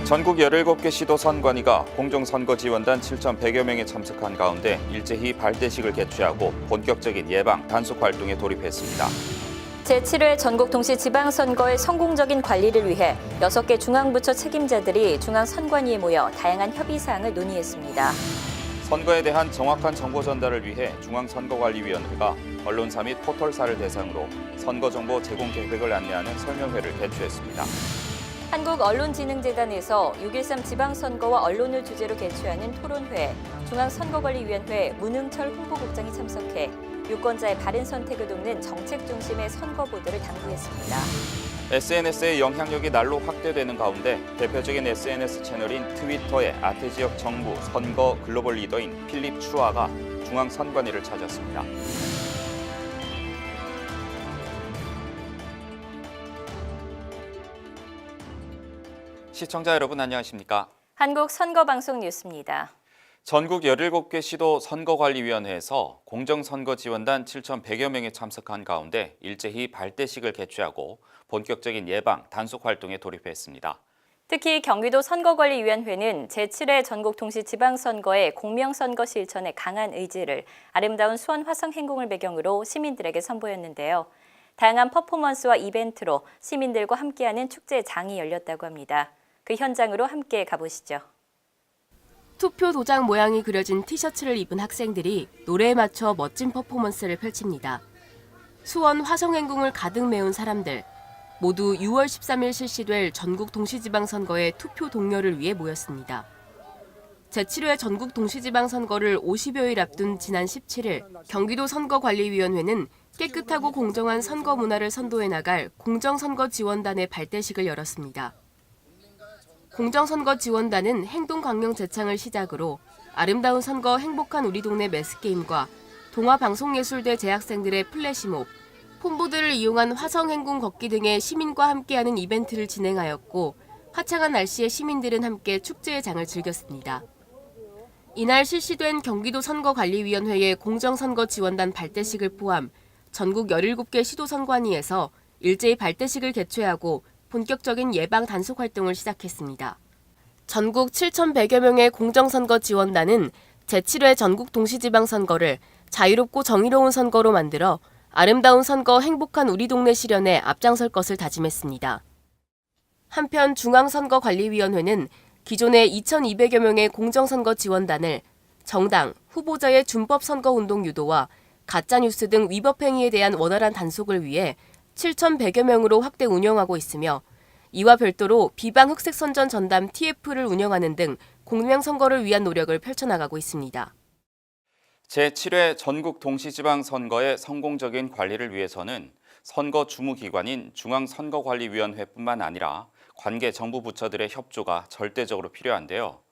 전국 17개 시도 선관위가 공정선거지원단 7,100여 명이 참석한 가운데 일제히 발대식을 개최하고 본격적인 예방, 단속 활동에 돌입했습니다. 제7회 전국 동시 지방선거의 성공적인 관리를 위해 6개 중앙부처 책임자들이 중앙선관위에 모여 다양한 협의사항을 논의했습니다. 선거에 대한 정확한 정보 전달을 위해 중앙선거관리위원회가 언론사 및 포털사를 대상으로 선거정보 제공 계획을 안내하는 설명회를 개최했습니다. 한국언론진흥재단에서 6.13 지방선거와 언론을 주제로 개최하는 토론회에 중앙선거관리위원회 문흥철 홍보국장이 참석해 유권자의 바른 선택을 돕는 정책 중심의 선거 보도를 당부했습니다. SNS의 영향력이 날로 확대되는 가운데 대표적인 SNS 채널인 트위터의 아태지역 정부 선거 글로벌 리더인 필립 추아가 중앙선관위를 찾았습니다. 시청자 여러분 안녕하십니까? 한국선거방송 뉴스입니다. 전국 17개 시도 선거관리위원회에서 공정선거지원단 7,100여 명이 참석한 가운데 일제히 발대식을 개최하고 본격적인 예방, 단속 활동에 돌입했습니다. 특히 경기도 선거관리위원회는 제7회 전국 동시 지방선거의 공명선거 실천의 강한 의지를 아름다운 수원 화성 행궁을 배경으로 시민들에게 선보였는데요. 다양한 퍼포먼스와 이벤트로 시민들과 함께하는 축제장이 열렸다고 합니다. 그 현장으로 함께 가보시죠. 투표 도장 모양이 그려진 티셔츠를 입은 학생들이 노래에 맞춰 멋진 퍼포먼스를 펼칩니다. 수원 화성행궁을 가득 메운 사람들, 모두 6월 13일 실시될 전국 동시지방선거의 투표 동료를 위해 모였습니다. 제7회 전국 동시지방선거를 50여일 앞둔 지난 17일 경기도 선거관리위원회는 깨끗하고 공정한 선거 문화를 선도해 나갈 공정선거지원단의 발대식을 열었습니다. 공정선거지원단은 행동강령 제창을 시작으로 아름다운 선거 행복한 우리 동네 매스게임과 동아방송예술대 재학생들의 플래시몹, 폰보드를 이용한 화성행궁 걷기 등의 시민과 함께하는 이벤트를 진행하였고 화창한 날씨에 시민들은 함께 축제의 장을 즐겼습니다. 이날 실시된 경기도 선거관리위원회의 공정선거지원단 발대식을 포함 전국 17개 시도선관위에서 일제히 발대식을 개최하고 본격적인 예방 단속 활동을 시작했습니다. 전국 7,100여 명의 공정선거 지원단은 제7회 전국 동시지방선거를 자유롭고 정의로운 선거로 만들어 아름다운 선거 행복한 우리 동네 실현에 앞장설 것을 다짐했습니다. 한편 중앙선거관리위원회는 기존의 2,200여 명의 공정선거 지원단을 정당, 후보자의 준법선거운동 유도와 가짜뉴스 등 위법 행위에 대한 원활한 단속을 위해 7,100여 명으로 확대 운영하고 있으며 이와 별도로 비방 흑색 선전 전담 TF를 운영하는 등 공명선거를 위한 노력을 펼쳐나가고 있습니다. 제7회 전국 동시지방선거의 성공적인 관리를 위해서는 선거 주무기관인 중앙선거관리위원회뿐만 아니라 관계 정부 부처들의 협조가 절대적으로 필요한데요.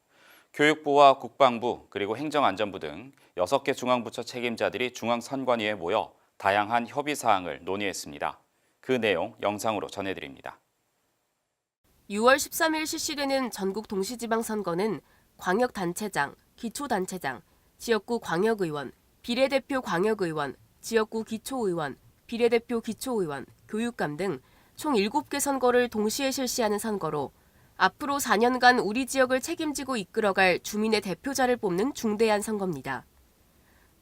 교육부와 국방부 그리고 행정안전부 등 6개 중앙부처 책임자들이 중앙선관위에 모여 다양한 협의사항을 논의했습니다. 그 내용 영상으로 전해드립니다. 6월 13일 실시되는 전국 동시지방선거는 광역단체장, 기초단체장, 지역구 광역의원, 비례대표 광역의원, 지역구 기초의원, 비례대표 기초의원, 교육감 등 총 7개 선거를 동시에 실시하는 선거로 앞으로 4년간 우리 지역을 책임지고 이끌어갈 주민의 대표자를 뽑는 중대한 선거입니다.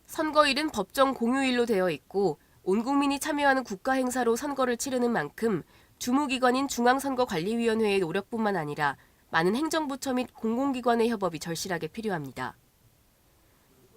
선거일은 법정 공휴일로 되어 있고 온 국민이 참여하는 국가 행사로 선거를 치르는 만큼 주무기관인 중앙선거관리위원회의 노력뿐만 아니라 많은 행정부처 및 공공기관의 협업이 절실하게 필요합니다.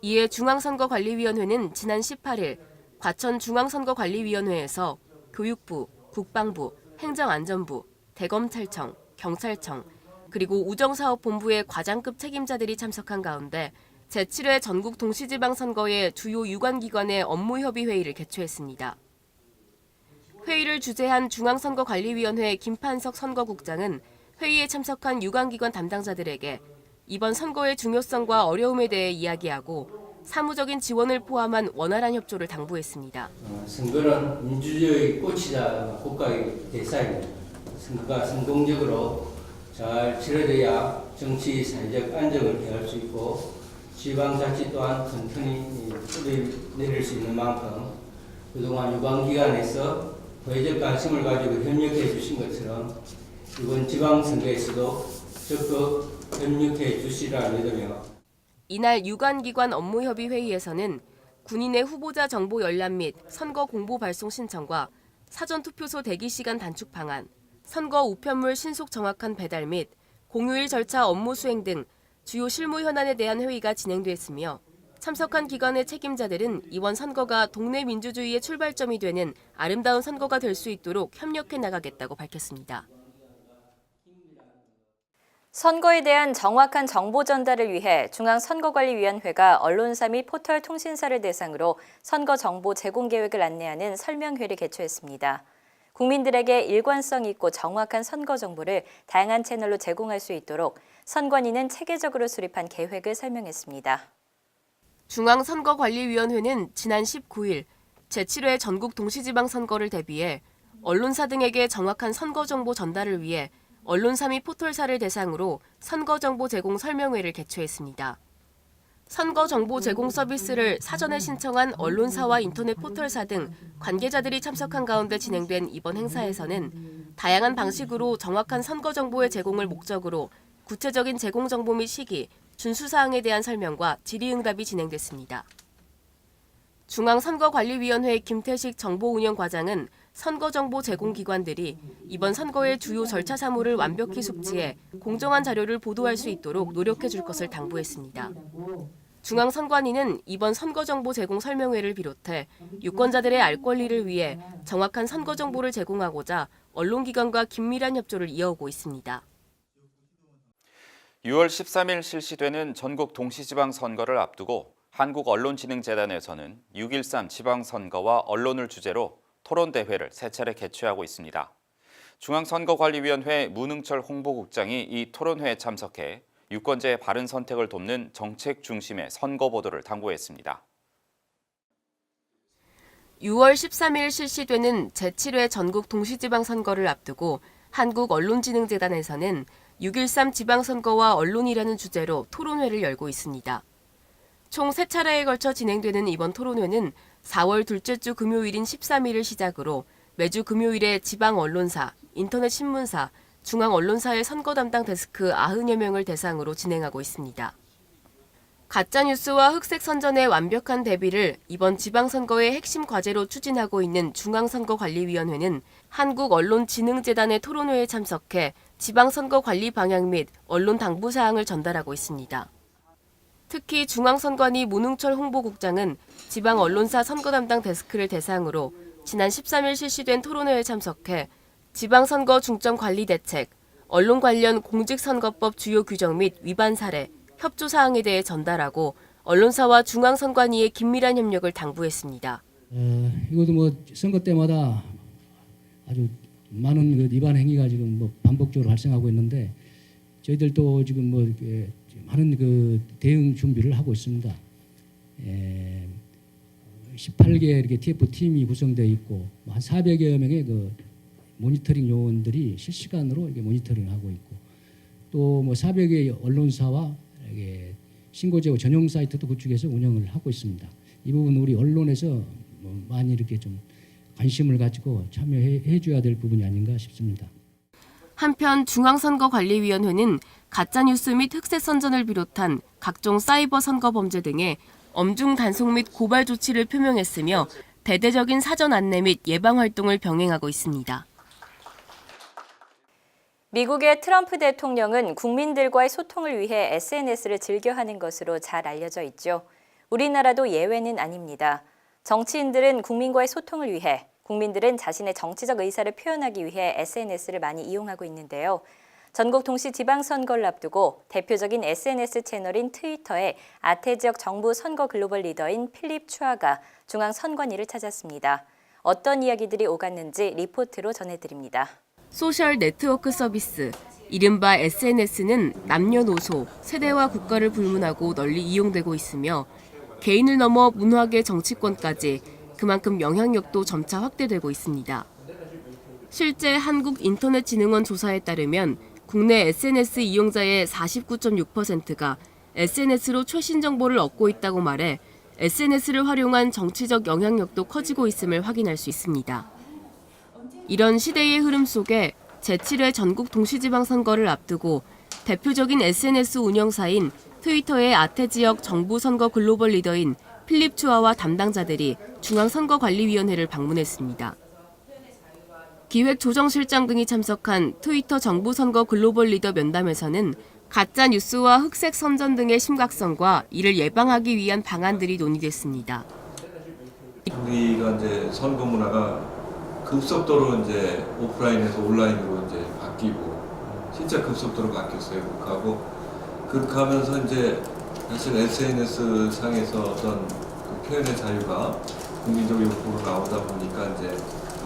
이에 중앙선거관리위원회는 지난 18일 과천 중앙선거관리위원회에서 교육부, 국방부, 행정안전부, 대검찰청, 경찰청, 그리고 우정사업본부의 과장급 책임자들이 참석한 가운데 제7회 전국 동시지방선거의 주요 유관기관의 업무협의회의를 개최했습니다. 회의를 주재한 중앙선거관리위원회 김판석 선거국장은 회의에 참석한 유관기관 담당자들에게 이번 선거의 중요성과 어려움에 대해 이야기하고 사무적인 지원을 포함한 원활한 협조를 당부했습니다. 선거는 민주주의의 꽃이자 국가의 대사입니다. 선거가 성공적으로 잘 치러져야 정치 사회적 안정을 기할 수 있고 지방자치 또한 튼튼히 뿌리내릴 수 있는 만큼 그동안 유관기관에서 도의적 관심을 가지고 협력해 주신 것처럼 이번 지방선거에서도 적극 협력해 주시라 믿으며 이날 유관기관 업무협의회의에서는 군인의 후보자 정보 열람 및 선거 공보 발송 신청과 사전투표소 대기 시간 단축 방안, 선거 우편물 신속 정확한 배달 및 공휴일 절차 업무 수행 등 주요 실무 현안에 대한 회의가 진행됐으며 참석한 기관의 책임자들은 이번 선거가 동네 민주주의의 출발점이 되는 아름다운 선거가 될 수 있도록 협력해 나가겠다고 밝혔습니다. 선거에 대한 정확한 정보 전달을 위해 중앙선거관리위원회가 언론사 및 포털 통신사를 대상으로 선거 정보 제공 계획을 안내하는 설명회를 개최했습니다. 국민들에게 일관성 있고 정확한 선거 정보를 다양한 채널로 제공할 수 있도록 선관위는 체계적으로 수립한 계획을 설명했습니다. 중앙선거관리위원회는 지난 19일 제7회 전국 동시지방선거를 대비해 언론사 등에게 정확한 선거 정보 전달을 위해 언론사 및 포털사를 대상으로 선거정보 제공 설명회를 개최했습니다. 선거정보 제공 서비스를 사전에 신청한 언론사와 인터넷 포털사 등 관계자들이 참석한 가운데 진행된 이번 행사에서는 다양한 방식으로 정확한 선거 정보의 제공을 목적으로 구체적인 제공 정보 및 시기, 준수사항에 대한 설명과 질의응답이 진행됐습니다. 중앙선거관리위원회 김태식 정보운영과장은 선거정보 제공기관들이 이번 선거의 주요 절차 사무를 완벽히 숙지해 공정한 자료를 보도할 수 있도록 노력해 줄 것을 당부했습니다. 중앙선관위는 이번 선거정보 제공 설명회를 비롯해 유권자들의 알 권리를 위해 정확한 선거 정보를 제공하고자 언론기관과 긴밀한 협조를 이어오고 있습니다. 6월 13일 실시되는 전국 동시지방선거를 앞두고 한국언론진흥재단에서는 6.13 지방선거와 언론을 주제로 토론대회를 세 차례 개최하고 있습니다. 중앙선거관리위원회 문흥철 홍보국장이 이 토론회에 참석해 유권자의 바른 선택을 돕는 정책 중심의 선거 보도를 당부했습니다. 6월 13일 실시되는 제7회 전국 동시지방선거를 앞두고 한국언론진흥재단에서는 6.13 지방선거와 언론이라는 주제로 토론회를 열고 있습니다. 총 3차례에 걸쳐 진행되는 이번 토론회는 4월 둘째 주 금요일인 13일을 시작으로 매주 금요일에 지방 언론사, 인터넷 신문사, 중앙 언론사의 선거 담당 데스크 90여 명을 대상으로 진행하고 있습니다. 가짜뉴스와 흑색 선전의 완벽한 대비를 이번 지방선거의 핵심 과제로 추진하고 있는 중앙선거관리위원회는 한국언론진흥재단의 토론회에 참석해 지방선거 관리 방향 및 언론 당부 사항을 전달하고 있습니다. 특히 중앙선관위 문흥철 홍보국장은 지방 언론사 선거 담당 데스크를 대상으로 지난 13일 실시된 토론회에 참석해 지방선거 중점 관리 대책, 언론 관련 공직선거법 주요 규정 및 위반 사례, 협조 사항에 대해 전달하고 언론사와 중앙선관위의 긴밀한 협력을 당부했습니다. 이것도 뭐 선거 때마다 아주 많은 그 위반 행위가 지금 뭐 반복적으로 발생하고 있는데 저희들도 지금 뭐 이렇게 많은 그 대응 준비를 하고 있습니다. 18개 이렇게 TF 팀이 구성되어 있고 한 400여 명의 그 모니터링 요원들이 실시간으로 이렇게 모니터링을 하고 있고 또 뭐 400개 언론사와 이렇게 신고 제보 전용 사이트도 구축해서 운영을 하고 있습니다. 이 부분 우리 언론에서 뭐 많이 이렇게 좀 관심을 가지고 참여해 줘야 될 부분이 아닌가 싶습니다. 한편 중앙선거관리위원회는 가짜뉴스 및 흑색 선전을 비롯한 각종 사이버 선거 범죄 등의 엄중 단속 및 고발 조치를 표명했으며 대대적인 사전 안내 및 예방 활동을 병행하고 있습니다. 미국의 트럼프 대통령은 국민들과의 소통을 위해 SNS를 즐겨하는 것으로 잘 알려져 있죠. 우리나라도 예외는 아닙니다. 정치인들은 국민과의 소통을 위해, 국민들은 자신의 정치적 의사를 표현하기 위해 SNS를 많이 이용하고 있는데요. 전국 동시 지방선거를 앞두고 대표적인 SNS 채널인 트위터의 아태 지역 정부 선거 글로벌 리더인 필립 추아가 중앙선관위를 찾았습니다. 어떤 이야기들이 오갔는지 리포트로 전해드립니다. 소셜 네트워크 서비스, 이른바 SNS는 남녀노소, 세대와 국가를 불문하고 널리 이용되고 있으며 개인을 넘어 문화계 정치권까지 그만큼 영향력도 점차 확대되고 있습니다. 실제 한국인터넷진흥원 조사에 따르면 국내 SNS 이용자의 49.6%가 SNS로 최신 정보를 얻고 있다고 말해 SNS를 활용한 정치적 영향력도 커지고 있음을 확인할 수 있습니다. 이런 시대의 흐름 속에 제7회 전국 동시지방선거를 앞두고 대표적인 SNS 운영사인 트위터의 아태 지역 정부 선거 글로벌 리더인 필립 추아와 담당자들이 중앙선거관리위원회를 방문했습니다. 기획조정실장 등이 참석한 트위터 정부 선거 글로벌 리더 면담에서는 가짜 뉴스와 흑색 선전 등의 심각성과 이를 예방하기 위한 방안들이 논의됐습니다. 우리가 이제 선거 문화가 급속도로 이제 오프라인에서 온라인으로 이제 바뀌고 진짜 급속도로 바뀌었어요. 그렇게 하면서 이제 사실 SNS 상에서 어떤 그 표현의 자유가 국민적 욕구로 나오다 보니까 이제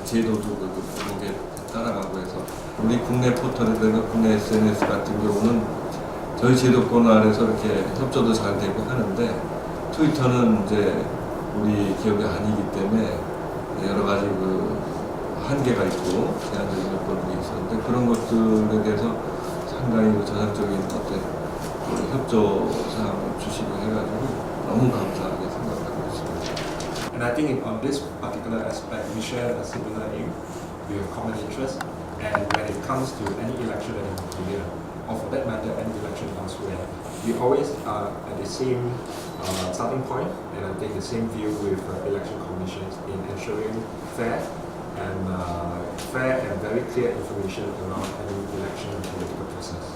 제도도 그게 따라가고 해서 우리 국내 포털이나 국내 SNS 같은 경우는 저희 제도권 아래서 이렇게 협조도 잘 되고 하는데 트위터는 이제 우리 기업이 아니기 때문에 여러 가지 그 한계가 있고 제한적인 요건들이 있었는데 그런 것들에 대해서 상당히 저상적인 어떤 협조 사항을 주시고 해가지고 너무 감사하게 생각하고 있습니다. And I think on this particular aspect, we share a similar aim, we have common interest, and when it comes to any election in Korea, or for that matter, any election elsewhere, we always are at the same starting point, and I think the same view with election commissions in ensuring fair and very clear information around any election political process.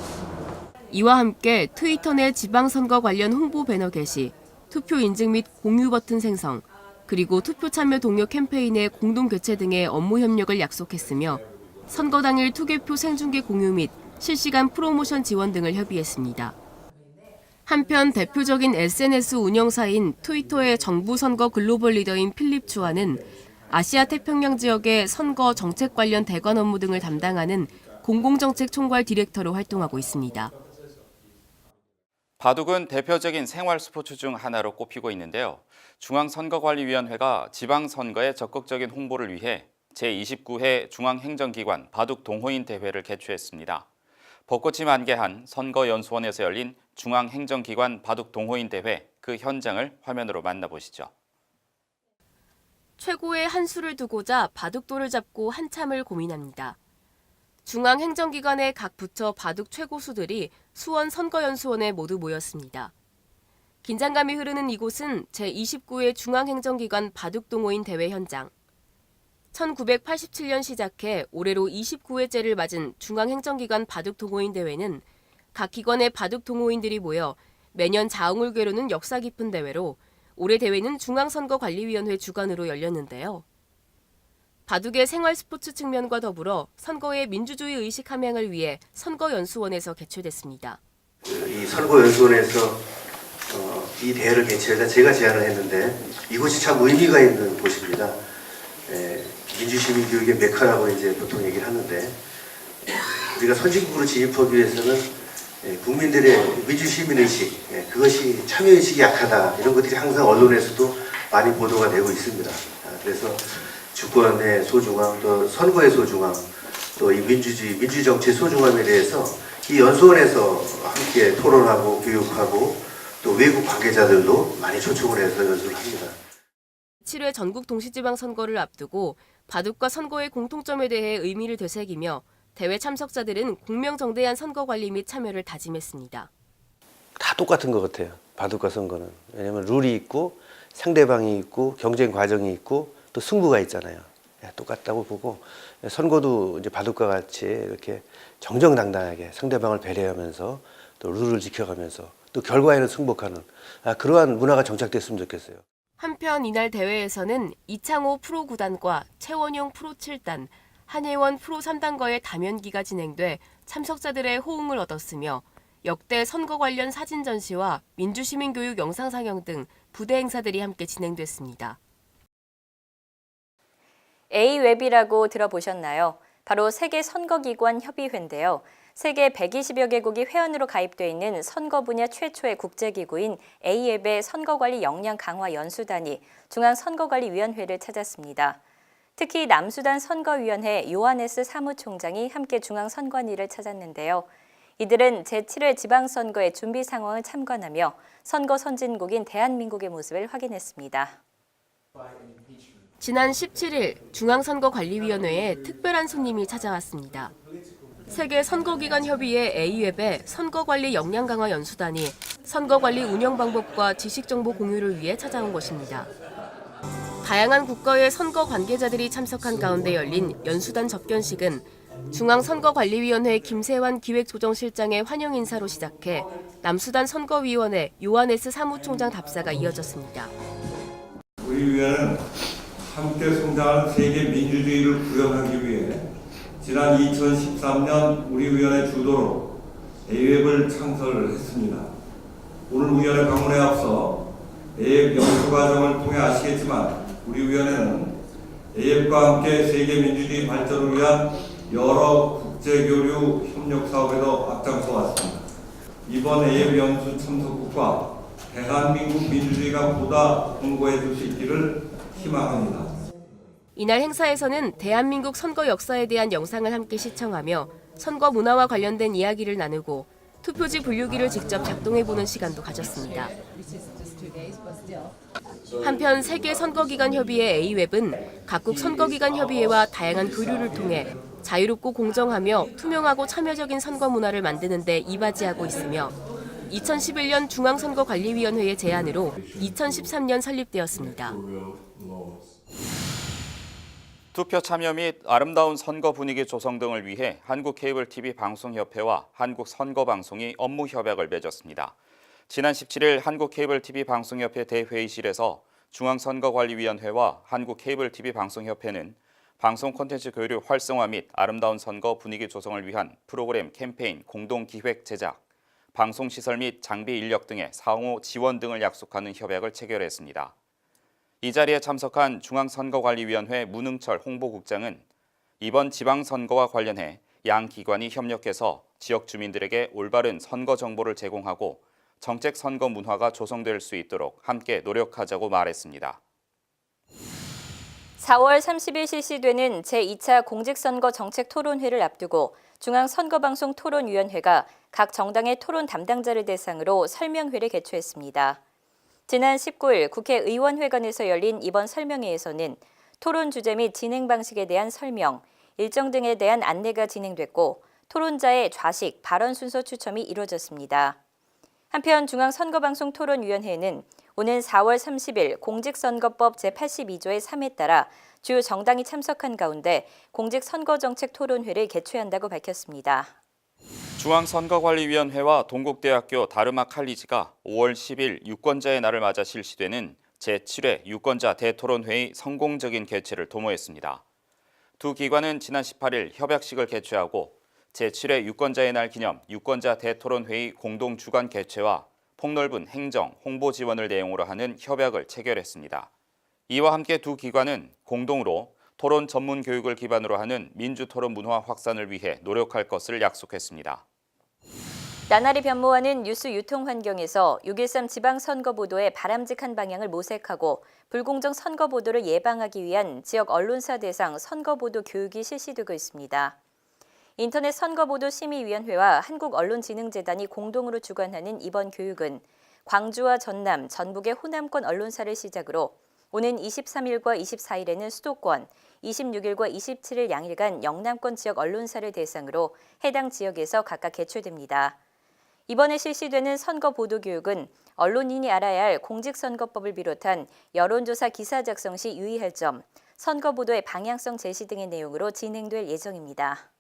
이와 함께 트위터 내 지방선거 관련 홍보 배너 게시, 투표 인증 및 공유 버튼 생성, 그리고 투표 참여 동료 캠페인의 공동 개최 등의 업무 협력을 약속했으며 선거 당일 투개표 생중계 공유 및 실시간 프로모션 지원 등을 협의했습니다. 한편 대표적인 SNS 운영사인 트위터의 정부 선거 글로벌 리더인 필립 추아는 아시아 태평양 지역의 선거 정책 관련 대관 업무 등을 담당하는 공공정책 총괄 디렉터로 활동하고 있습니다. 바둑은 대표적인 생활 스포츠 중 하나로 꼽히고 있는데요. 중앙선거관리위원회가 지방선거의 적극적인 홍보를 위해 제29회 중앙행정기관 바둑 동호인 대회를 개최했습니다. 벚꽃이 만개한 선거연수원에서 열린 중앙행정기관 바둑 동호인 대회, 그 현장을 화면으로 만나보시죠. 최고의 한 수를 두고자 바둑돌을 잡고 한참을 고민합니다. 중앙행정기관의 각 부처 바둑 최고수들이 수원 선거연수원에 모두 모였습니다. 긴장감이 흐르는 이곳은 제29회 중앙행정기관 바둑동호인 대회 현장. 1987년 시작해 올해로 29회째를 맞은 중앙행정기관 바둑동호인 대회는 각 기관의 바둑동호인들이 모여 매년 자웅을 겨루는 역사 깊은 대회로 올해 대회는 중앙선거관리위원회 주관으로 열렸는데요. 바둑의 생활 스포츠 측면과 더불어 선거의 민주주의 의식 함양을 위해 선거연수원에서 개최됐습니다. 이 선거연수원에서 이 대회를 개최하자 제가 제안을 했는데 이곳이 참 의미가 있는 곳입니다. 민주시민 교육의 메카라고 이제 보통 얘기를 하는데 우리가 선진국으로 진입하기 위해서는 국민들의 민주시민 의식, 그것이 참여 의식이 약하다 이런 것들이 항상 언론에서도 많이 보도가 되고 있습니다. 그래서 주권의 소중함, 또 선거의 소중함, 또 이 민주주의, 민주정치의 소중함에 대해서 이 연수원에서 함께 토론하고 교육하고 또 외국 관계자들도 많이 초청을 해서 연수를 합니다. 7회 전국 동시지방선거를 앞두고 바둑과 선거의 공통점에 대해 의미를 되새기며 대회 참석자들은 공명정대한 선거관리 및 참여를 다짐했습니다. 다 똑같은 것 같아요. 바둑과 선거는. 왜냐하면 룰이 있고 상대방이 있고 경쟁 과정이 있고 또 승부가 있잖아요. 똑같다고 보고 선거도 이제 바둑과 같이 이렇게 정정당당하게 상대방을 배려하면서 또 룰을 지켜가면서 또 결과에는 승복하는 그러한 문화가 정착됐으면 좋겠어요. 한편 이날 대회에서는 이창호 프로 9단과 최원용 프로 7단, 한예원 프로 3단과의 다면기가 진행돼 참석자들의 호응을 얻었으며 역대 선거 관련 사진 전시와 민주시민교육 영상 상영 등 부대 행사들이 함께 진행됐습니다. A웹이라고 들어보셨나요? 바로 세계선거기관협의회인데요. 세계 120여 개국이 회원으로 가입돼 있는 선거 분야 최초의 국제기구인 A웹의 선거관리 역량 강화 연수단이 중앙선거관리위원회를 찾았습니다. 특히 남수단 선거위원회 요하네스 사무총장이 함께 중앙선관위를 찾았는데요. 이들은 제7회 지방선거의 준비 상황을 참관하며 선거 선진국인 대한민국의 모습을 확인했습니다. 지난 17일 중앙선거관리위원회에 특별한 손님이 찾아왔습니다. 세계 선거기관협의회 A웹의 선거관리 역량 강화 연수단이 선거관리 운영 방법과 지식정보 공유를 위해 찾아온 것입니다. 다양한 국가의 선거 관계자들이 참석한 가운데 열린 연수단 접견식은 중앙선거관리위원회 김세환 기획조정실장의 환영 인사로 시작해 남수단 선거위원회 요하네스 사무총장 답사가 이어졌습니다. 우리 위원회는 함께 성장하는 세계 민주주의를 구현하기 위해 지난 2013년 우리 위원회 주도로 A웹을 창설을 했습니다. 오늘 위원회 방문에 앞서 A웹 연수 과정을 통해 아시겠지만 우리 위원회는 A웹과 함께 세계 민주주의 발전을 위한 여러 국제교류 협력 사업에도 앞장서 왔습니다. 이번 A웹 연수 참석국과 대한민국 민주주의가 보다 공고해질 수 있기를 희망합니다. 이날 행사에서는 대한민국 선거 역사에 대한 영상을 함께 시청하며 선거 문화와 관련된 이야기를 나누고 투표지 분류기를 직접 작동해보는 시간도 가졌습니다. 한편 세계선거기관협의회 A웹은 각국 선거기관협의회와 다양한 교류를 통해 자유롭고 공정하며 투명하고 참여적인 선거 문화를 만드는 데 이바지하고 있으며 2011년 중앙선거관리위원회의 제안으로 2013년 설립되었습니다. 투표 참여 및 아름다운 선거 분위기 조성 등을 위해 한국케이블TV 방송협회와 한국선거방송이 업무 협약을 맺었습니다. 지난 17일 한국케이블TV 방송협회 대회의실에서 중앙선거관리위원회와 한국케이블TV 방송협회는 방송 콘텐츠 교류 활성화 및 아름다운 선거 분위기 조성을 위한 프로그램 캠페인 공동 기획 제작, 방송시설 및 장비 인력 등의 상호 지원 등을 약속하는 협약을 체결했습니다. 이 자리에 참석한 중앙선거관리위원회 문흥철 홍보국장은 이번 지방선거와 관련해 양 기관이 협력해서 지역 주민들에게 올바른 선거 정보를 제공하고 정책 선거 문화가 조성될 수 있도록 함께 노력하자고 말했습니다. 4월 30일 실시되는 제2차 공직선거 정책 토론회를 앞두고 중앙선거방송 토론위원회가 각 정당의 토론 담당자를 대상으로 설명회를 개최했습니다. 지난 19일 국회의원회관에서 열린 이번 설명회에서는 토론 주제 및 진행 방식에 대한 설명, 일정 등에 대한 안내가 진행됐고 토론자의 좌식, 발언 순서 추첨이 이루어졌습니다. 한편 중앙선거방송 토론위원회는 오는 4월 30일 공직선거법 제82조의 3에 따라 주요 정당이 참석한 가운데 공직선거정책 토론회를 개최한다고 밝혔습니다. 중앙선거관리위원회와 동국대학교 다르마 칼리지가 5월 10일 유권자의 날을 맞아 실시되는 제7회 유권자 대토론회의 성공적인 개최를 도모했습니다. 두 기관은 지난 18일 협약식을 개최하고 제7회 유권자의 날 기념 유권자 대토론회의 공동 주관 개최와 폭넓은 행정, 홍보 지원을 내용으로 하는 협약을 체결했습니다. 이와 함께 두 기관은 공동으로 토론 전문 교육을 기반으로 하는 민주토론 문화 확산을 위해 노력할 것을 약속했습니다. 나날이 변모하는 뉴스 유통 환경에서 6.13 지방선거 보도의 바람직한 방향을 모색하고 불공정 선거 보도를 예방하기 위한 지역 언론사 대상 선거 보도 교육이 실시되고 있습니다. 인터넷 선거보도심의위원회와 한국언론진흥재단이 공동으로 주관하는 이번 교육은 광주와 전남, 전북의 호남권 언론사를 시작으로 오는 23일과 24일에는 수도권, 26일과 27일 양일간 영남권 지역 언론사를 대상으로 해당 지역에서 각각 개최됩니다. 이번에 실시되는 선거보도교육은 언론인이 알아야 할 공직선거법을 비롯한 여론조사 기사 작성 시 유의할 점, 선거보도의 방향성 제시 등의 내용으로 진행될 예정입니다.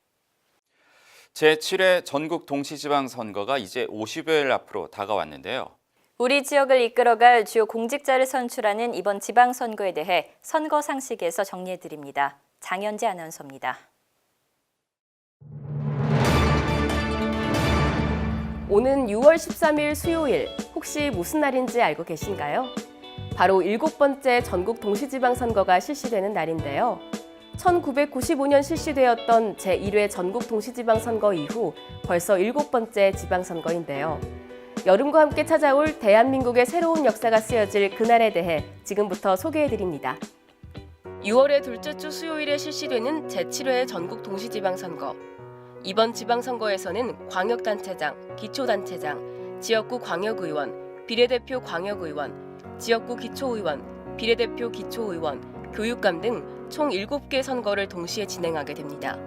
제7회 전국 동시지방선거가 이제 50여일 앞으로 다가왔는데요. 우리 지역을 이끌어갈 주요 공직자를 선출하는 이번 지방선거에 대해 선거 상식에서 정리해드립니다. 장현지 아나운서입니다. 오는 6월 13일 수요일, 혹시 무슨 날인지 알고 계신가요? 바로 7번째 전국 동시지방선거가 실시되는 날인데요. 1995년 실시되었던 제1회 전국 동시지방선거 이후 벌써 7번째 지방선거인데요. 여름과 함께 찾아올 대한민국의 새로운 역사가 쓰여질 그날에 대해 지금부터 소개해드립니다. 6월의 둘째 주 수요일에 실시되는 제7회 전국 동시지방선거. 이번 지방선거에서는 광역단체장, 기초단체장, 지역구 광역의원, 비례대표 광역의원, 지역구 기초의원, 비례대표 기초의원, 교육감 등 총 7개 선거를 동시에 진행하게 됩니다.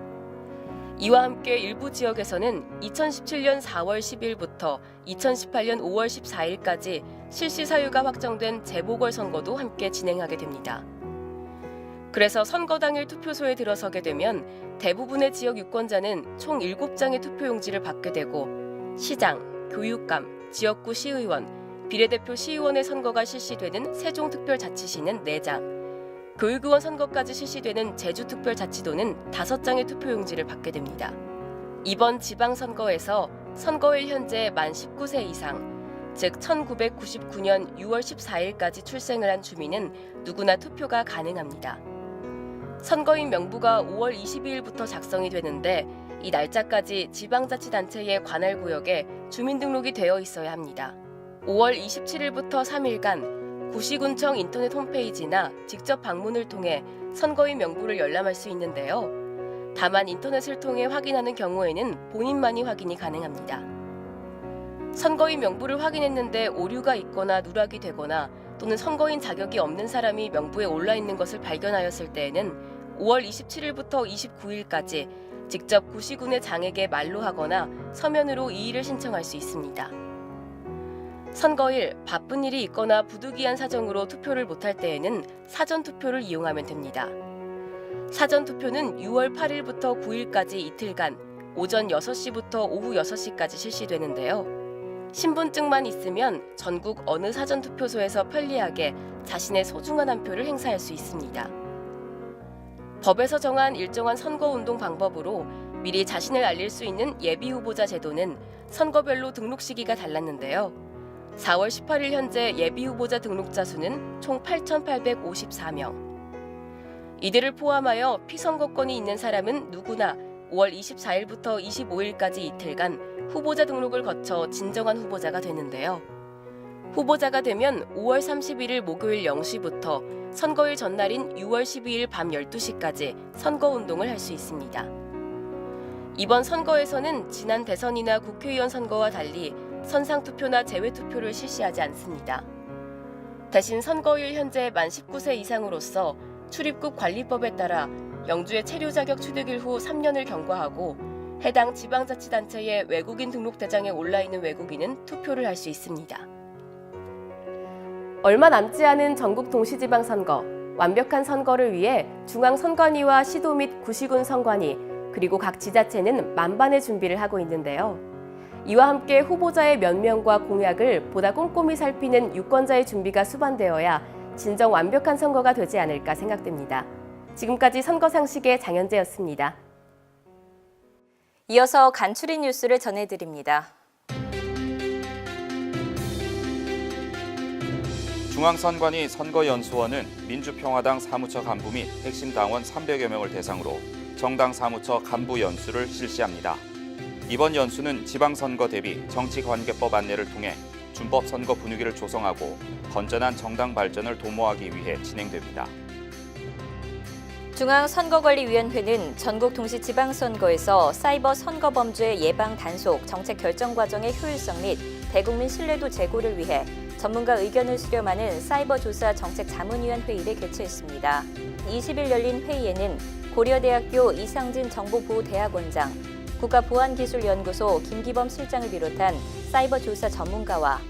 이와 함께 일부 지역에서는 2017년 4월 10일부터 2018년 5월 14일까지 실시 사유가 확정된 재보궐선거도 함께 진행하게 됩니다. 그래서 선거 당일 투표소에 들어서게 되면 대부분의 지역 유권자는 총 7장의 투표용지를 받게 되고 시장, 교육감, 지역구 시의원, 비례대표 시의원의 선거가 실시되는 세종특별자치시는 4장, 교육의원 선거까지 실시되는 제주특별자치도는 5장의 투표용지를 받게 됩니다. 이번 지방선거에서 선거일 현재 만 19세 이상, 즉 1999년 6월 14일까지 출생을 한 주민은 누구나 투표가 가능합니다. 선거인 명부가 5월 22일부터 작성이 되는데 이 날짜까지 지방자치단체의 관할 구역에 주민등록이 되어 있어야 합니다. 5월 27일부터 3일간 구시군청 인터넷 홈페이지나 직접 방문을 통해 선거인 명부를 열람할 수 있는데요. 다만 인터넷을 통해 확인하는 경우에는 본인만이 확인이 가능합니다. 선거인 명부를 확인했는데 오류가 있거나 누락이 되거나 또는 선거인 자격이 없는 사람이 명부에 올라 있는 것을 발견하였을 때에는 5월 27일부터 29일까지 직접 구시군의 장에게 만로하거나 서면으로 이의를 신청할 수 있습니다. 선거일 바쁜 일이 있거나 부득이한 사정으로 투표를 못할 때에는 사전투표를 이용하면 됩니다. 사전투표는 6월 8일부터 9일까지 이틀간 오전 6시부터 오후 6시까지 실시되는데요. 신분증만 있으면 전국 어느 사전투표소에서 편리하게 자신의 소중한 한 표를 행사할 수 있습니다. 법에서 정한 일정한 선거운동 방법으로 미리 자신을 알릴 수 있는 예비후보자 제도는 선거별로 등록 시기가 달랐는데요. 4월 18일 현재 예비후보자 등록자 수는 총 8,854명. 이들을 포함하여 피선거권이 있는 사람은 누구나 5월 24일부터 25일까지 이틀간 후보자 등록을 거쳐 진정한 후보자가 되는데요. 후보자가 되면 5월 31일 목요일 0시부터 선거일 전날인 6월 12일 밤 12시까지 선거운동을 할 수 있습니다. 이번 선거에서는 지난 대선이나 국회의원 선거와 달리 선상투표나 제외투표를 실시하지 않습니다. 대신 선거일 현재 만 19세 이상으로서 출입국 관리법에 따라 영주의 체류 자격 취득일 후 3년을 경과하고 해당 지방자치단체의 외국인 등록대장에 올라있는 외국인은 투표를 할 수 있습니다. 얼마 남지 않은 전국 동시지방선거, 완벽한 선거를 위해 중앙선관위와 시도 및 구시군 선관위, 그리고 각 지자체는 만반의 준비를 하고 있는데요. 이와 함께 후보자의 면면과 공약을 보다 꼼꼼히 살피는 유권자의 준비가 수반되어야 진정 완벽한 선거가 되지 않을까 생각됩니다. 지금까지 선거상식의 장현재였습니다. 이어서 간추린 뉴스를 전해드립니다. 중앙선관위 선거연수원은 민주평화당 사무처 간부 및 핵심 당원 300여 명을 대상으로 정당 사무처 간부 연수를 실시합니다. 이번 연수는 지방선거 대비 정치관계법 안내를 통해 준법 선거 분위기를 조성하고 건전한 정당 발전을 도모하기 위해 진행됩니다. 중앙선거관리위원회는 전국 동시지방선거에서 사이버 선거범죄 예방 단속 정책 결정 과정의 효율성 및 대국민 신뢰도 제고를 위해 전문가 의견을 수렴하는 사이버 조사 정책 자문위원 회의를 개최했습니다. 20일 열린 회의에는 고려대학교 이상진 정보보호대학원장, 국가보안기술연구소 김기범 실장을 비롯한 사이버 조사 전문가와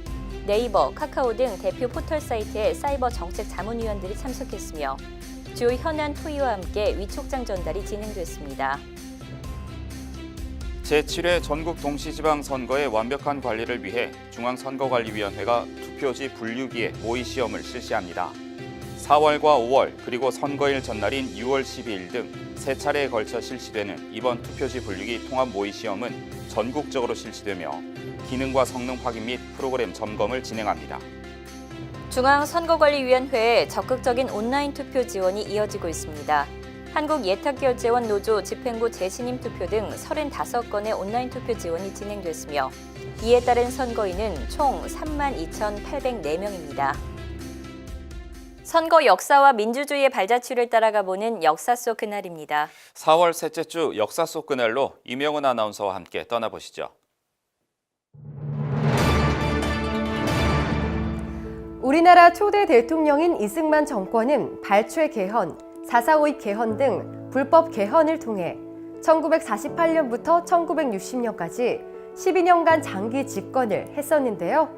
네이버, 카카오 등 대표 포털 사이트의 사이버 정책 자문위원들이 참석했으며 주요 현안 토의와 함께 위촉장 전달이 진행됐습니다. 제7회 전국 동시지방선거의 완벽한 관리를 위해 중앙선거관리위원회가 투표지 분류기의 모의 시험을 실시합니다. 4월과 5월 그리고 선거일 전날인 6월 12일 등 3차례에 걸쳐 실시되는 이번 투표지 분류기 통합 모의 시험은 전국적으로 실시되며 기능과 성능 확인 및 프로그램 점검을 진행합니다. 중앙선거관리위원회의 적극적인 온라인 투표 지원이 이어지고 있습니다. 한국예탁결제원노조 집행부 재신임 투표 등 35건의 온라인 투표 지원이 진행됐으며 이에 따른 선거인은 총 32,804명입니다. 선거 역사와 민주주의의 발자취를 따라가 보는 역사 속 그날입니다. 4월 셋째 주 역사 속 그날로 이명은 아나운서와 함께 떠나보시죠. 우리나라 초대 대통령인 이승만 정권은 발췌 개헌, 4.4 5.2 개헌 등 불법 개헌을 통해 1948년부터 1960년까지 12년간 장기 집권을 했었는데요.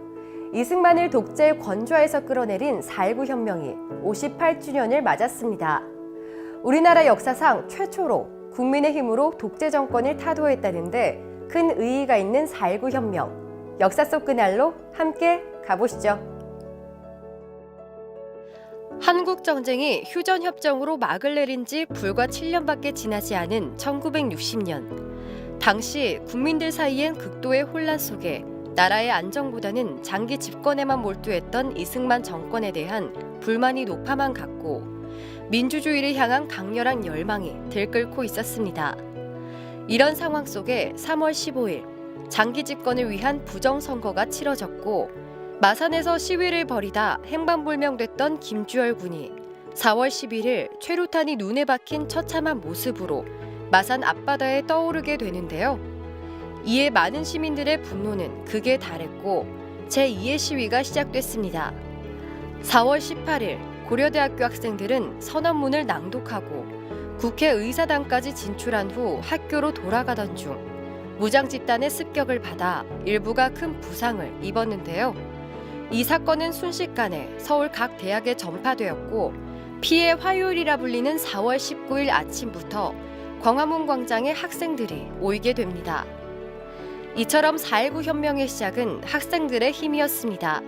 이승만을 독재 권좌에서 끌어내린 4.19 혁명이 58주년을 맞았습니다. 우리나라 역사상 최초로 국민의힘으로 독재 정권을 타도했다는데 큰 의의가 있는 4.19 혁명. 역사 속 그날로 함께 가보시죠. 한국 정쟁이 휴전 협정으로 막을 내린 지 불과 7년밖에 지나지 않은 1960년. 당시 국민들 사이엔 극도의 혼란 속에 나라의 안정보다는 장기 집권에만 몰두했던 이승만 정권에 대한 불만이 높아만 갔고 민주주의를 향한 강렬한 열망이 들끓고 있었습니다. 이런 상황 속에 3월 15일 장기 집권을 위한 부정선거가 치러졌고 마산에서 시위를 벌이다 행방불명됐던 김주열 군이 4월 11일 최루탄이 눈에 박힌 처참한 모습으로 마산 앞바다에 떠오르게 되는데요. 이에 많은 시민들의 분노는 극에 달했고 제2의 시위가 시작됐습니다. 4월 18일 고려대학교 학생들은 선언문을 낭독하고 국회의사당까지 진출한 후 학교로 돌아가던 중 무장 집단의 습격을 받아 일부가 큰 부상을 입었는데요. 이 사건은 순식간에 서울 각 대학에 전파되었고 피해 화요일이라 불리는 4월 19일 아침부터 광화문 광장에 학생들이 모이게 됩니다. 이처럼 4.19 혁명의 시작은 학생들의 힘이었습니다.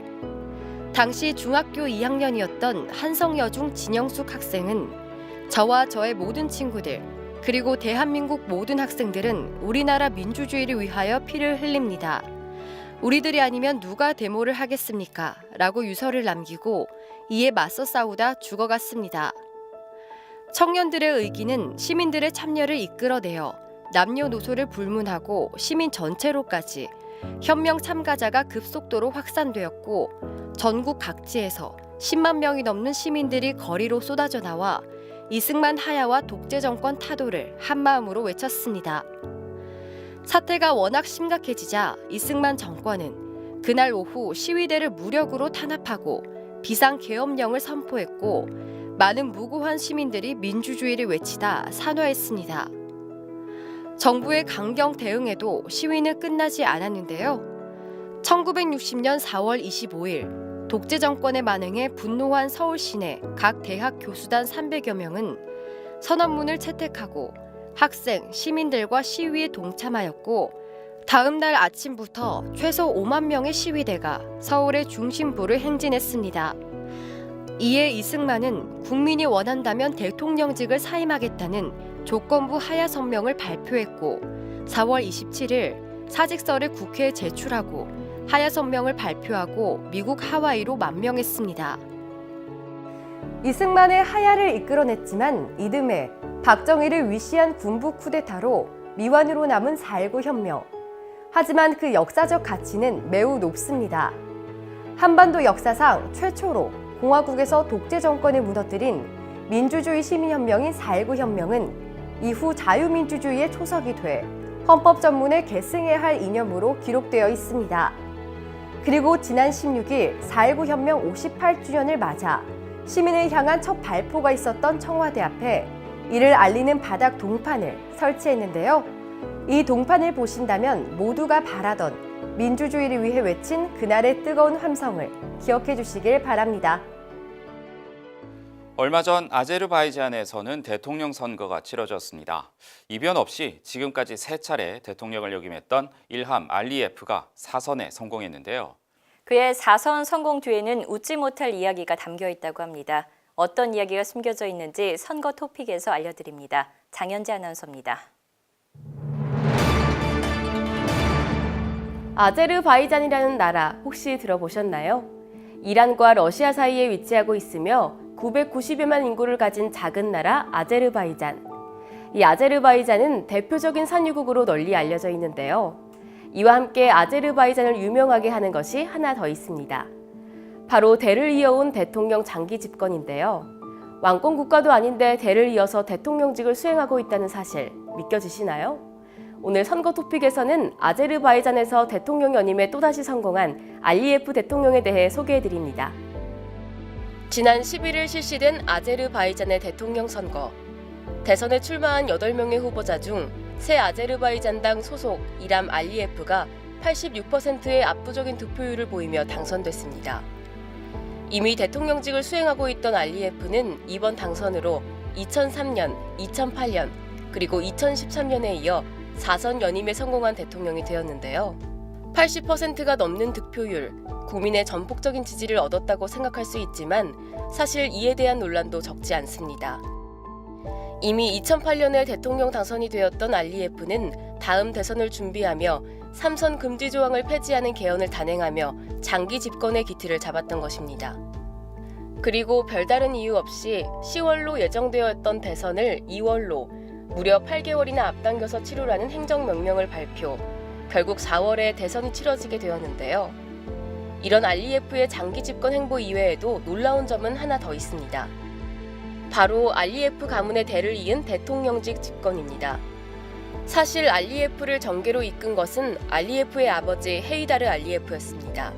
당시 중학교 2학년이었던 한성여중 진영숙 학생은 저와 저의 모든 친구들 그리고 대한민국 모든 학생들은 우리나라 민주주의를 위하여 피를 흘립니다. 우리들이 아니면 누가 데모를 하겠습니까? 라고 유서를 남기고 이에 맞서 싸우다 죽어갔습니다. 청년들의 의기는 시민들의 참여를 이끌어내어 남녀노소를 불문하고 시민 전체로까지 혁명 참가자가 급속도로 확산되었고 전국 각지에서 10만 명이 넘는 시민들이 거리로 쏟아져 나와 이승만 하야와 독재 정권 타도를 한마음으로 외쳤습니다. 사태가 워낙 심각해지자 이승만 정권은 그날 오후 시위대를 무력으로 탄압하고 비상계엄령을 선포했고 많은 무고한 시민들이 민주주의를 외치다 산화했습니다. 정부의 강경 대응에도 시위는 끝나지 않았는데요. 1960년 4월 25일 독재 정권의 만행에 분노한 서울 시내 각 대학 교수단 300여 명은 선언문을 채택하고 학생, 시민들과 시위에 동참하였고 다음 날 아침부터 최소 5만 명의 시위대가 서울의 중심부를 행진했습니다. 이에 이승만은 국민이 원한다면 대통령직을 사임하겠다는 조건부 하야 성명을 발표했고 4월 27일 사직서를 국회에 제출하고 하야 성명을 발표하고 미국 하와이로 만명했습니다. 이승만의 하야를 이끌어냈지만 이듬해 박정희를 위시한 군부 쿠데타로 미완으로 남은 4.19 혁명. 하지만 그 역사적 가치는 매우 높습니다. 한반도 역사상 최초로 공화국에서 독재 정권을 무너뜨린 민주주의 시민혁명인 4.19 혁명은 이후 자유민주주의의 초석이 돼 헌법 전문에 계승해야 할 이념으로 기록되어 있습니다. 그리고 지난 16일 4.19 혁명 58주년을 맞아 시민을 향한 첫 발포가 있었던 청와대 앞에 이를 알리는 바닥 동판을 설치했는데요. 이 동판을 보신다면 모두가 바라던 민주주의를 위해 외친 그날의 뜨거운 함성을 기억해 주시길 바랍니다. 얼마 전 아제르바이잔에서는 대통령 선거가 치러졌습니다. 이변 없이 지금까지 3차례 대통령을 역임했던 일함 알리예프가 사선에 성공했는데요. 그의 4선 성공 뒤에는 웃지 못할 이야기가 담겨 있다고 합니다. 어떤 이야기가 숨겨져 있는지 선거 토픽에서 알려드립니다. 장현재 아나운서입니다. 아제르바이잔이라는 나라 혹시 들어보셨나요? 이란과 러시아 사이에 위치하고 있으며 990여만 인구를 가진 작은 나라 아제르바이잔. 이 아제르바이잔은 대표적인 산유국으로 널리 알려져 있는데요. 이와 함께 아제르바이잔을 유명하게 하는 것이 하나 더 있습니다. 바로 대를 이어온 대통령 장기 집권인데요. 왕권 국가도 아닌데 대를 이어서 대통령직을 수행하고 있다는 사실 믿겨지시나요? 오늘 선거 토픽에서는 아제르바이잔에서 대통령 연임에 또다시 성공한 알리예프 대통령에 대해 소개해드립니다. 지난 11일 실시된 아제르바이잔의 대통령 선거. 대선에 출마한 8명의 후보자 중 새 아제르바이잔당 소속 이람 알리예프가 86%의 압도적인 득표율을 보이며 당선됐습니다. 이미 대통령직을 수행하고 있던 알리예프는 이번 당선으로 2003년, 2008년, 그리고 2013년에 이어 4선 연임에 성공한 대통령이 되었는데요. 80%가 넘는 득표율, 국민의 전폭적인 지지를 얻었다고 생각할 수 있지만 사실 이에 대한 논란도 적지 않습니다. 이미 2008년에 대통령 당선이 되었던 알리예프는 다음 대선을 준비하며 3선 금지 조항을 폐지하는 개헌을 단행하며 장기 집권의 기틀을 잡았던 것입니다. 그리고 별다른 이유 없이 10월로 예정되어 있던 대선을 2월로 무려 8개월이나 앞당겨서 치르라는 행정명령을 발표, 결국 4월에 대선이 치러지게 되었는데요. 이런 알리예프의 장기 집권 행보 이외에도 놀라운 점은 하나 더 있습니다. 바로 알리예프 가문의 대를 이은 대통령직 집권입니다. 사실 알리예프를 정계로 이끈 것은 알리예프의 아버지 헤이다르 알리예프였습니다.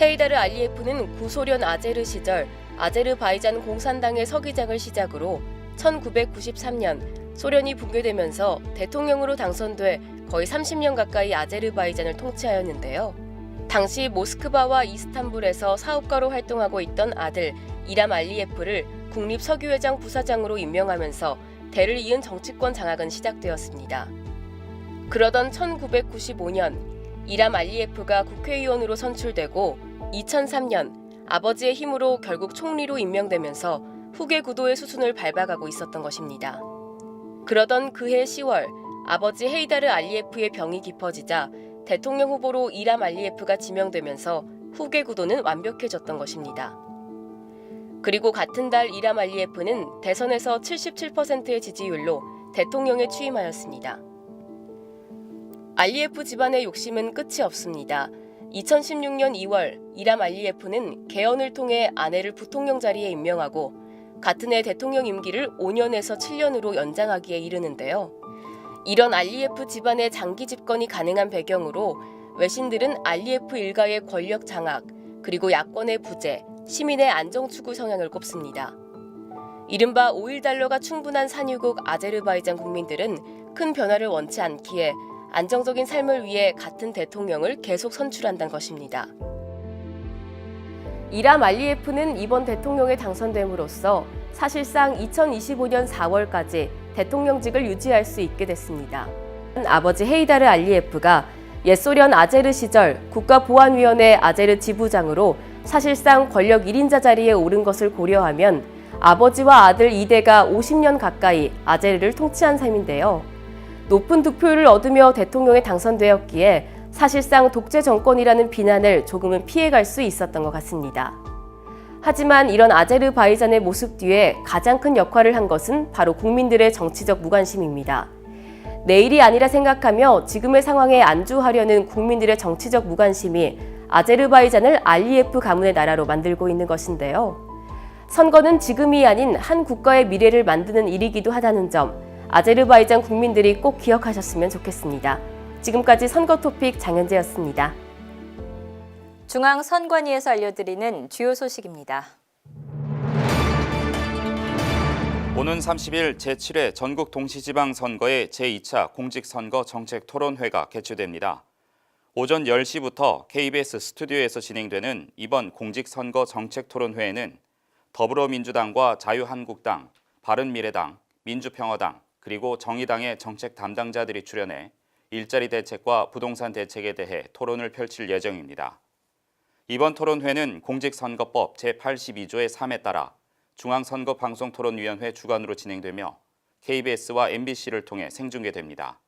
헤이다르 알리예프는 구소련 아제르 시절 아제르바이잔 공산당의 서기장을 시작으로 1993년 소련이 붕괴되면서 대통령으로 당선돼 거의 30년 가까이 아제르바이잔을 통치하였는데요. 당시 모스크바와 이스탄불에서 사업가로 활동하고 있던 아들 이람 알리예프를 국립석유회장 부사장으로 임명하면서 대를 이은 정치권 장악은 시작되었습니다. 그러던 1995년 이람 알리예프가 국회의원으로 선출되고 2003년 아버지의 힘으로 결국 총리로 임명되면서 후계 구도의 수순을 밟아가고 있었던 것입니다. 그러던 그해 10월 아버지 헤이다르 알리예프의 병이 깊어지자 대통령 후보로 이람 알리예프가 지명되면서 후계 구도는 완벽해졌던 것입니다. 그리고 같은 달 이람 알리예프는 대선에서 77%의 지지율로 대통령에 취임하였습니다. 알리예프 집안의 욕심은 끝이 없습니다. 2016년 2월 이람 알리예프는 개헌을 통해 아내를 부통령 자리에 임명하고 같은 해 대통령 임기를 5년에서 7년으로 연장하기에 이르는데요. 이런 알리예프 집안의 장기 집권이 가능한 배경으로 외신들은 알리예프 일가의 권력 장악, 그리고 야권의 부재, 시민의 안정 추구 성향을 꼽습니다. 이른바 $5달러가 충분한 산유국 아제르바이잔 국민들은 큰 변화를 원치 않기에 안정적인 삶을 위해 같은 대통령을 계속 선출한다는 것입니다. 이람 알리예프는 이번 대통령에 당선됨으로써 사실상 2025년 4월까지 대통령직을 유지할 수 있게 됐습니다. 아버지 헤이다르 알리예프가 옛소련 아제르 시절 국가보안위원회 아제르 지부장으로 사실상 권력 1인자 자리에 오른 것을 고려하면 아버지와 아들 2대가 50년 가까이 아제르를 통치한 셈인데요. 높은 득표율을 얻으며 대통령에 당선되었기에 사실상 독재 정권이라는 비난을 조금은 피해갈 수 있었던 것 같습니다. 하지만 이런 아제르바이잔의 모습 뒤에 가장 큰 역할을 한 것은 바로 국민들의 정치적 무관심입니다. 내일이 아니라 생각하며 지금의 상황에 안주하려는 국민들의 정치적 무관심이 아제르바이잔을 알리예프 가문의 나라로 만들고 있는 것인데요. 선거는 지금이 아닌 한 국가의 미래를 만드는 일이기도 하다는 점, 아제르바이잔 국민들이 꼭 기억하셨으면 좋겠습니다. 지금까지 선거 토픽 장현재였습니다. 중앙선관위에서 알려드리는 주요 소식입니다. 오는 30일 제7회 전국 동시지방선거의 제2차 공직선거 정책토론회가 개최됩니다. 오전 10시부터 KBS 스튜디오에서 진행되는 이번 공직선거 정책토론회에는 더불어민주당과 자유한국당, 바른미래당, 민주평화당, 그리고 정의당의 정책 담당자들이 출연해 일자리 대책과 부동산 대책에 대해 토론을 펼칠 예정입니다. 이번 토론회는 공직선거법 제82조의 3에 따라 중앙선거방송토론위원회 주관으로 진행되며 KBS와 MBC를 통해 생중계됩니다.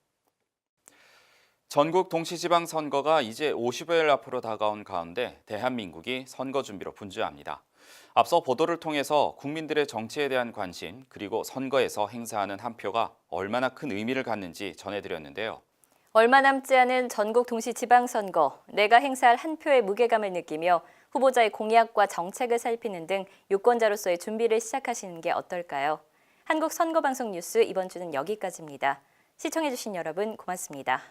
전국 동시지방선거가 이제 50여일 앞으로 다가온 가운데 대한민국이 선거 준비로 분주합니다. 앞서 보도를 통해서 국민들의 정치에 대한 관심 그리고 선거에서 행사하는 한 표가 얼마나 큰 의미를 갖는지 전해드렸는데요. 얼마 남지 않은 전국 동시지방선거, 내가 행사할 한 표의 무게감을 느끼며 후보자의 공약과 정책을 살피는 등 유권자로서의 준비를 시작하시는 게 어떨까요? 한국선거방송 뉴스 이번 주는 여기까지입니다. 시청해주신 여러분 고맙습니다.